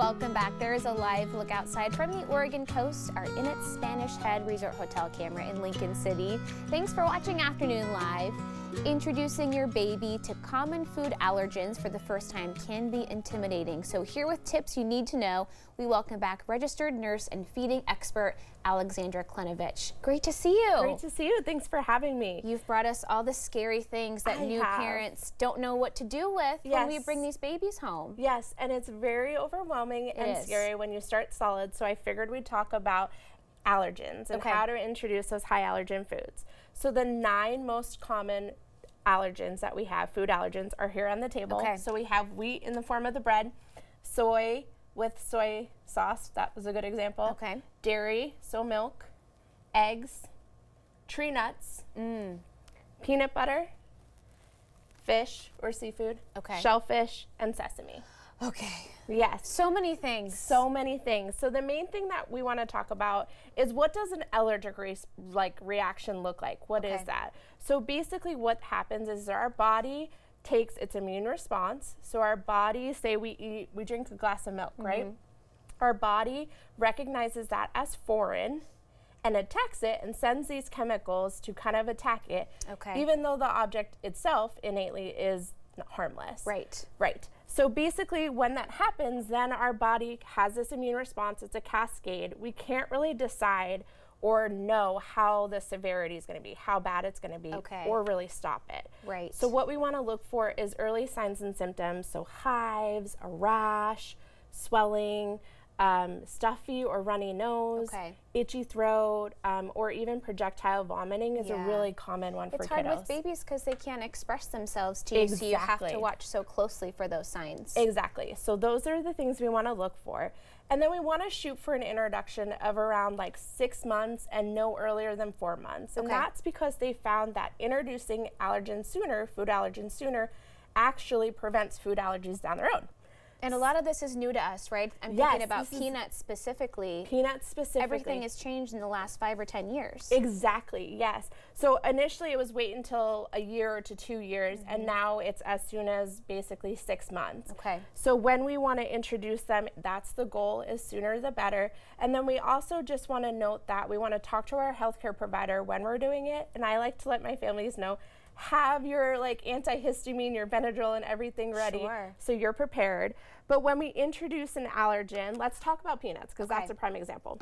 welcome back. There is a live look outside from the Oregon coast, our In It Spanish Head Resort Hotel camera in Lincoln City. Thanks for watching Afternoon Live. Introducing your baby to common food allergens for the first time can be intimidating. So here with tips you need to know, we welcome back registered nurse and feeding expert Alexandra Klenovich. Great to see you. Great to see you. Thanks for having me. You've brought us all the scary things that new parents don't know what to do with when we bring these babies home. Yes, and it's very overwhelming and scary when you start solid. So I figured we'd talk about allergens and how to introduce those high allergen foods. So the 9 most common allergens that we have, food allergens, are here on the table. So we have wheat in the form of the bread, soy with soy sauce, that was a good example. Dairy, so milk, eggs, tree nuts, peanut butter, fish or seafood, shellfish, and sesame. Yes. So many things. So many things. So the main thing that we want to talk about is, what does an allergic reaction look like? What is that? So basically what happens is our body takes its immune response. So our body, say we drink a glass of milk, right? Our body recognizes that as foreign and attacks it and sends these chemicals to kind of attack it, even though the object itself innately is harmless. Right. So basically when that happens, then our body has this immune response. It's a cascade. We can't really decide or know how the severity is going to be, how bad it's going to be, or really stop it. So what we want to look for is early signs and symptoms. So hives, a rash, swelling, stuffy or runny nose, itchy throat, or even projectile vomiting is a really common one for kiddos. It's hard with babies because they can't express themselves to you, so you have to watch so closely for those signs. So those are the things we want to look for. And then we want to shoot for an introduction of around like 6 months and no earlier than 4 months. And that's because they found that introducing allergens sooner, food allergens sooner, actually prevents food allergies down the road. And a lot of this is new to us, right? I'm thinking about peanuts specifically. Everything has changed in the last 5 or 10 years. Exactly, yes. So initially it was wait until a year to 2 years, and now it's as soon as basically 6 months. So when we want to introduce them, that's the goal, is sooner the better. And then we also just want to note that we want to talk to our healthcare provider when we're doing it, and I like to let my families know, have your antihistamine, your Benadryl and everything ready so you're prepared. But when we introduce an allergen, let's talk about peanuts because that's a prime example.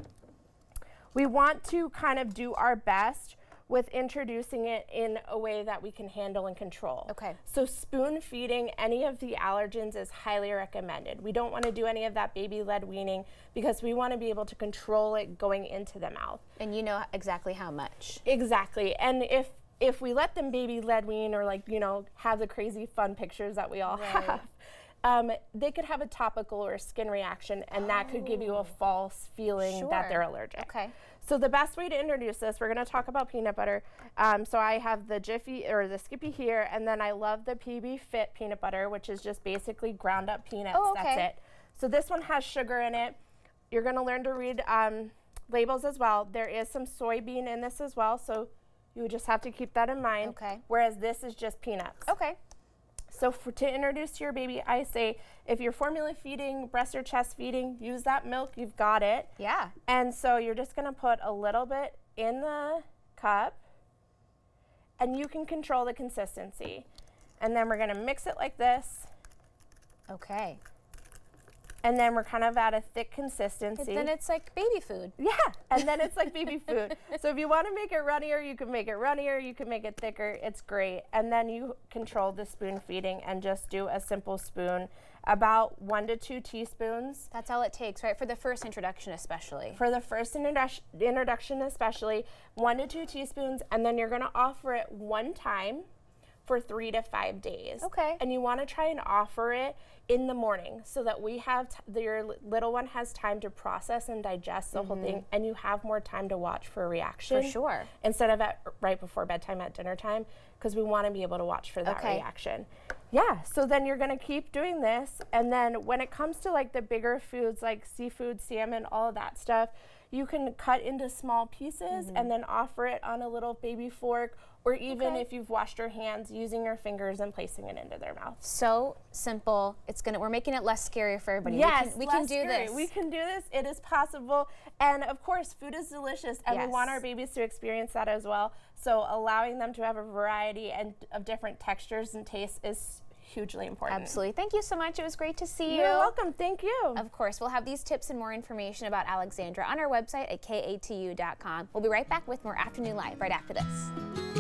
We want to kind of do our best with introducing it in a way that we can handle and control. So spoon feeding any of the allergens is highly recommended. We don't want to do any of that baby-led weaning because we want to be able to control it going into the mouth. And you know exactly how much. Exactly. And if we let them baby-led wean or have the crazy fun pictures that we all have, they could have a topical or a skin reaction, and that could give you a false feeling that they're allergic. So the best way to introduce this, we're going to talk about peanut butter. So I have the Jiffy or the Skippy here, and then I love the PB Fit peanut butter, which is just basically ground up peanuts. That's it. So this one has sugar in it. You're going to learn to read labels as well. There is some soybean in this as well, so you would just have to keep that in mind. Whereas this is just peanuts. So to introduce your baby, I say if you're formula feeding, breast or chest feeding, use that milk, you've got it. And so you're just gonna put a little bit in the cup and you can control the consistency. And then we're gonna mix it like this. And then we're kind of at a thick consistency. And then it's like baby food. And then it's like baby food. So if you want to make it runnier, you can make it runnier, you can make it thicker, it's great. And then you control the spoon feeding and just do a simple spoon, about 1 to 2 teaspoons. That's all it takes, right? For the first introduction especially. For the first introduction especially, 1 to 2 teaspoons, and then you're gonna offer it 1 time for 3 to 5 days. And you want to try and offer it in the morning so that we have your little one has time to process and digest the whole thing, and you have more time to watch for a reaction. Instead of right before bedtime at dinner time, because we want to be able to watch for that reaction. So then you're going to keep doing this, and then when it comes to the bigger foods like seafood, salmon, all of that stuff, you can cut into small pieces and then offer it on a little baby fork, or even if you've washed your hands, using your fingers and placing it into their mouth. So simple. We're making it less scary for everybody. Yes, we can do this. We can do this. It is possible. And of course, food is delicious, and we want our babies to experience that as well. So allowing them to have a variety of different textures and tastes is hugely important. Absolutely. Thank you so much. It was great to see you. You're welcome. Thank you. Of course, we'll have these tips and more information about Alexandra on our website at katu.com. We'll be right back with more Afternoon Live right after this.